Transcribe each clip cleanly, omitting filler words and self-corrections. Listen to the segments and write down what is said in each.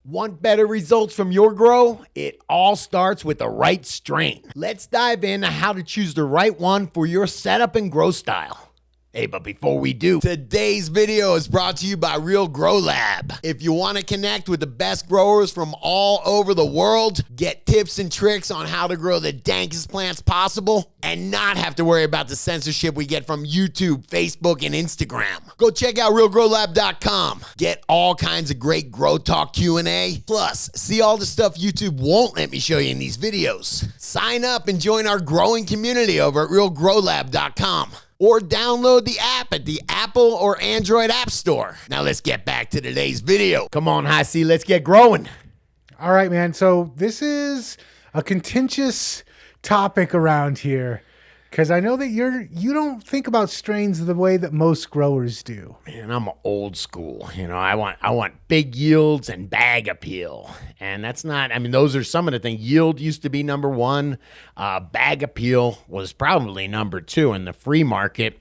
Want better results from your grow? It all starts with the right strain. Let's dive into how to choose the right one for your setup and grow style. Hey, but before we do, today's video is brought to you by Real Grow Lab. If you want to connect with the best growers from all over the world, get tips and tricks on how to grow the dankest plants possible, and not have to worry about the censorship we get from YouTube, Facebook, and Instagram, go check out realgrowlab.com. Get all kinds of great Grow Talk Q&A, plus see all the stuff YouTube won't let me show you in these videos. Sign up and join our growing community over at realgrowlab.com. Or download the app at the Apple or Android App Store. Now let's get back to today's video. Come on, High C, let's get growing. All right, man. So this is a contentious topic around here because I know that you don't think about strains the way that most growers do. Man, I'm old school. You know, I want big yields and bag appeal. And that's not, I mean, those are some of the things. Yield used to be number one. Bag appeal was probably number two in the free market.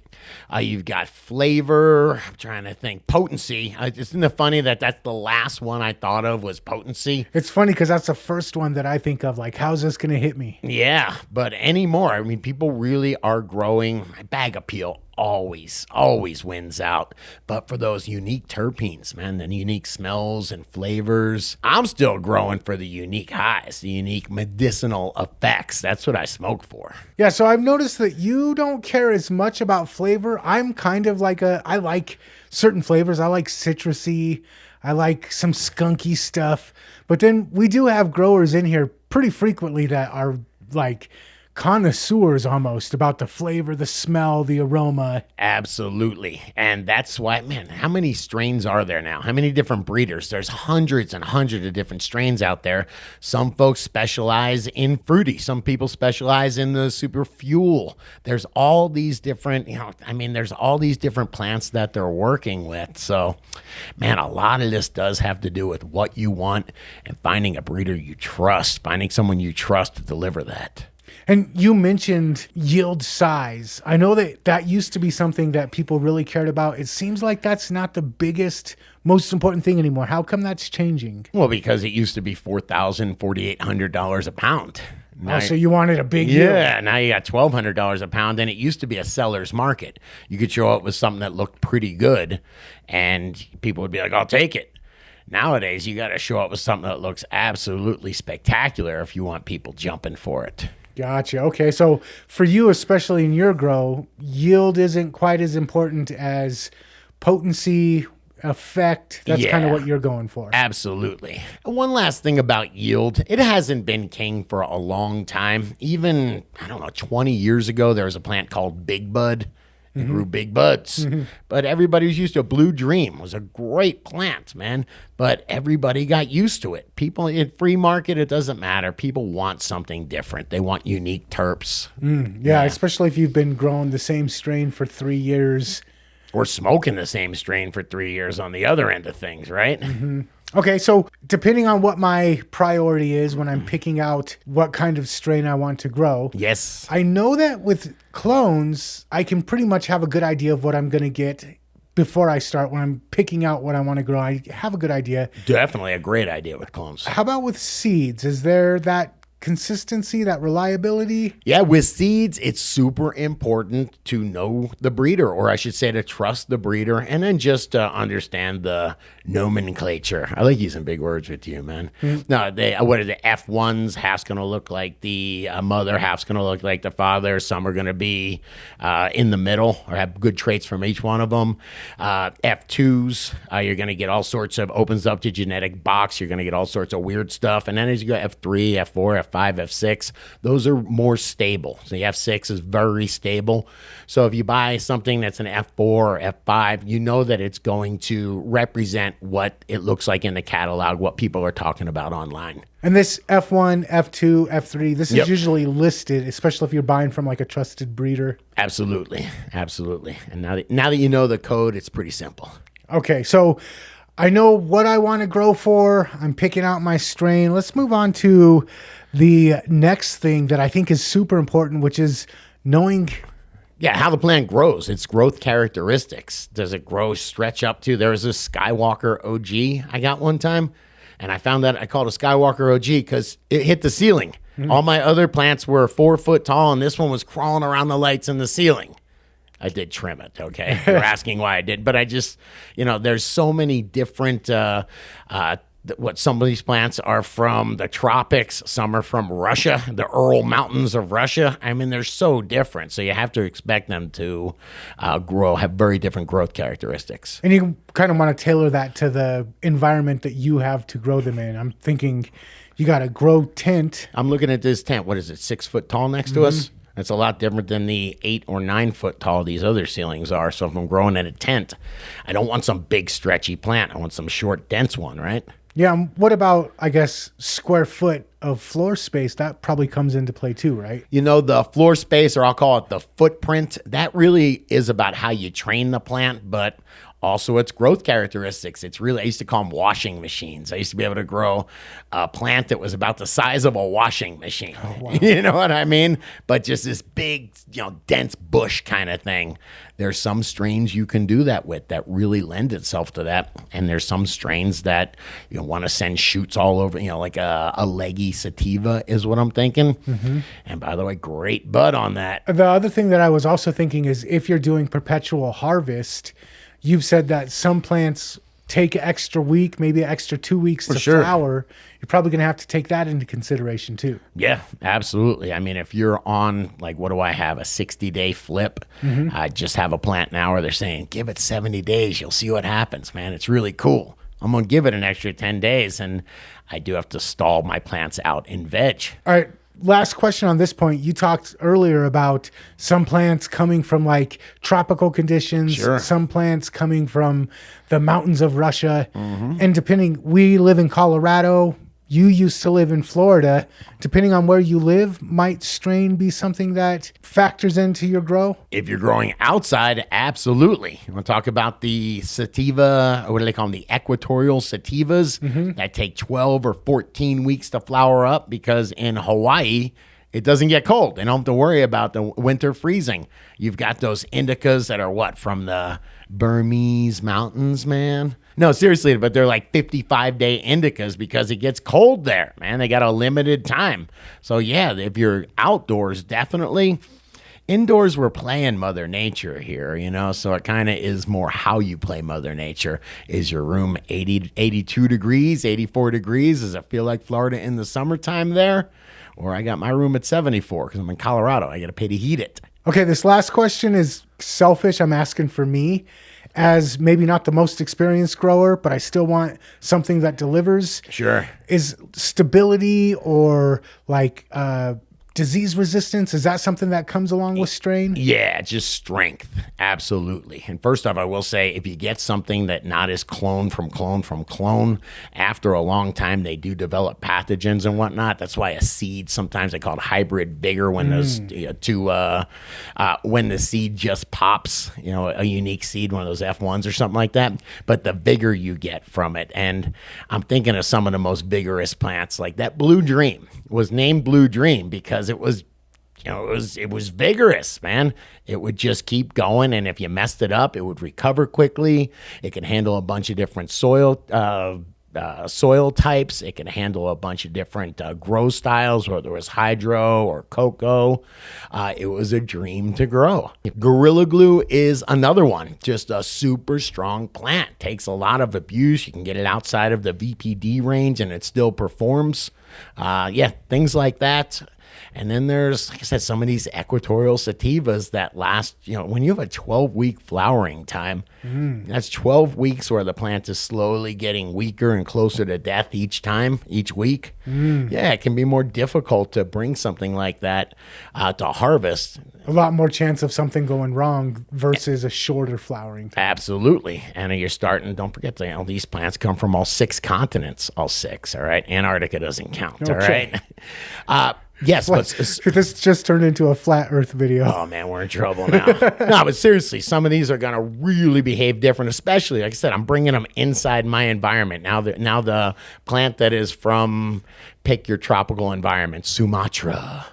You've got flavor. I'm trying to think. Potency. Isn't it funny that that's the last one I thought of was potency? It's funny because that's the first one that I think of. Like, how's this going to hit me? Yeah, but anymore, I mean, people really are growing. Bag appeal always wins out. But for those unique terpenes, man, the unique smells and flavors, I'm still growing for the unique highs, the unique medicinal effects. That's what I smoke for. Yeah, so I've noticed that you don't care as much about flavor. I'm kind of like I like certain flavors. I like citrusy. I like some skunky stuff. But then we do have growers in here pretty frequently that are like connoisseurs almost about the flavor, the smell, the aroma. Absolutely. And that's why, man, how many strains are there now? How many different breeders? There's hundreds and hundreds of different strains out there. Some folks specialize in fruity. Some people specialize in the super fuel. There's all these different, there's all these different plants that they're working with. So, man, a lot of this does have to do with what you want and finding a breeder you trust, finding someone you trust to deliver that. And you mentioned yield size. I know that used to be something that people really cared about. It seems like that's not the biggest, most important thing anymore. How come that's changing? Well, because it used to be $4,000, $4,800 a pound. Now, so you wanted a big yield. Yeah, now you got $1,200 a pound, and it used to be a seller's market. You could show up with something that looked pretty good, and people would be like, I'll take it. Nowadays, you got to show up with something that looks absolutely spectacular if you want people jumping for it. Gotcha. Okay. So for you, especially in your grow, yield isn't quite as important as potency, effect. That's kind of what you're going for. Absolutely. One last thing about yield. It hasn't been king for a long time. Even, 20 years ago, there was a plant called Big Bud. It grew big buds. But everybody was used to it. Blue Dream was a great plant, man. But everybody got used to it. People in free market, it doesn't matter. People want something different. They want unique terps. Yeah, especially if you've been growing the same strain for 3 years. Or smoking the same strain for 3 years on the other end of things, right? Okay, so depending on what my priority is when I'm picking out what kind of strain I want to grow. Yes. I know that with clones, I can pretty much have a good idea of what I'm going to get before I start. When I'm picking out what I want to grow, I have a good idea. Definitely a great idea with clones. How about with seeds? Is there that consistency, that reliability? Yeah, with seeds, it's super important to know the breeder, or I should say to trust the breeder, and then just understand the nomenclature. I like using big words with you, man. No, what are the F1s? Half's going to look like the mother, half's going to look like the father. Some are going to be in the middle or have good traits from each one of them. F2s, you're going to get all sorts of, opens up to genetic box. You're going to get all sorts of weird stuff. And then as you go F3, F4, F5, F6, those are more stable. So the F6 is very stable. So if you buy something that's an F4 or F5, you know that it's going to represent what it looks like in the catalog, what people are talking about online. And this F1, F2, F3, this is usually listed, especially if you're buying from like a trusted breeder. Absolutely. And now that you know the code, it's pretty simple. Okay, so I know what I want to grow for. I'm picking out my strain. Let's move on to the next thing that I think is super important, which is knowing how the plant grows, its growth characteristics. Does it grow, stretch up to, there was this Skywalker OG I got one time. And I found that I called it a Skywalker OG because it hit the ceiling. All my other plants were 4 foot tall, and this one was crawling around the lights in the ceiling. I did trim it, okay? You're asking why I did. But I just, there's so many different, what some of these plants are from the tropics. Some are from Russia, the Ural Mountains of Russia. I mean, they're so different. So you have to expect them to have very different growth characteristics. And you kind of want to tailor that to the environment that you have to grow them in. I'm thinking you got a grow tent. I'm looking at this tent. What is it, 6 foot tall next to us? It's a lot different than the 8 or 9 foot tall these other ceilings are. So if I'm growing in a tent, I don't want some big stretchy plant. I want some short, dense one, right? Yeah. What about, I guess, square foot of floor space? That probably comes into play too, right? The floor space, or I'll call it the footprint, that really is about how you train the plant, but also its growth characteristics. It's really, I used to call them washing machines. I used to be able to grow a plant that was about the size of a washing machine. Oh, wow. You know what I mean? But just this big, dense bush kind of thing. There's some strains you can do that with that really lend itself to that. And there's some strains that you want to send shoots all over, like a leggy sativa is what I'm thinking. And by the way, great bud on that. The other thing that I was also thinking is if you're doing perpetual harvest, you've said that some plants take an extra week, maybe an extra 2 weeks to flower. You're probably going to have to take that into consideration too. Yeah, absolutely. I mean, if you're on, what do I have, a 60-day flip? I just have a plant now where they're saying, give it 70 days. You'll see what happens, man. It's really cool. I'm going to give it an extra 10 days, and I do have to stall my plants out in veg. All right. Last question on this point. You talked earlier about some plants coming from tropical conditions, some plants coming from the mountains of Russia. And we live in Colorado. You used to live in Florida. Depending on where you live, might strain be something that factors into your grow? If you're growing outside, absolutely. You want to talk about the sativa, what do they call them? The equatorial sativas that take 12 or 14 weeks to flower up because in Hawaii, it doesn't get cold. They don't have to worry about the winter freezing. You've got those indicas that are from the Burmese mountains, man? No, seriously, but they're 55-day indicas because it gets cold there, man. They got a limited time. So, yeah, if you're outdoors, definitely. Indoors, we're playing Mother Nature here, so it kind of is more how you play Mother Nature. Is your room 82 degrees, 84 degrees? Does it feel like Florida in the summertime there? Or I got my room at 74 because I'm in Colorado. I got to pay to heat it. Okay, this last question is selfish. I'm asking for me as maybe not the most experienced grower, but I still want something that delivers. Sure. Is stability or disease resistance, is that something that comes along with strain? Yeah, just strength. Absolutely. And first off, I will say if you get something that not is clone from clone, after a long time, they do develop pathogens and whatnot. That's why a seed, sometimes they call it hybrid vigor when those when the seed just pops, a unique seed, one of those F1s or something like that. But the vigor you get from it. And I'm thinking of some of the most vigorous plants, like that Blue Dream was named Blue Dream because it was vigorous, man. It would just keep going, and if you messed it up, it would recover quickly. It can handle a bunch of different soil types. It can handle a bunch of different grow styles, whether it was hydro or cocoa. It was a dream to grow. Gorilla Glue is another one, just a super strong plant. Takes a lot of abuse. You can get it outside of the VPD range, and it still performs. Things like that. And then there's, like I said, some of these equatorial sativas that last, when you have a 12-week flowering time, that's 12 weeks where the plant is slowly getting weaker and closer to death each week. Yeah, it can be more difficult to bring something like that to harvest. A lot more chance of something going wrong versus a shorter flowering time. Absolutely. And you're starting, don't forget, these plants come from all 6 continents, all 6, all right? Antarctica doesn't count, okay. All right? Yes, but this just turned into a flat Earth video. Oh man, we're in trouble now. No, but seriously, some of these are gonna really behave different. Especially, like I said, I'm bringing them inside my environment now. The plant that is from pick your tropical environment, Sumatra.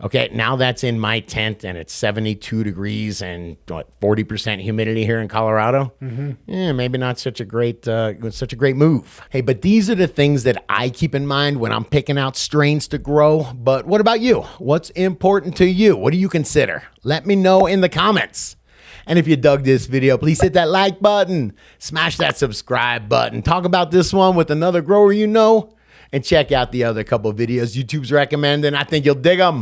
Okay, now that's in my tent and it's 72 degrees and what, 40% humidity here in Colorado. Yeah, maybe not such a great move. Hey, but these are the things that I keep in mind when I'm picking out strains to grow. But what about you? What's important to you? What do you consider? Let me know in the comments. And if you dug this video, please hit that like button, smash that subscribe button, talk about this one with another grower you know, and check out the other couple of videos YouTube's recommending. I think you'll dig them.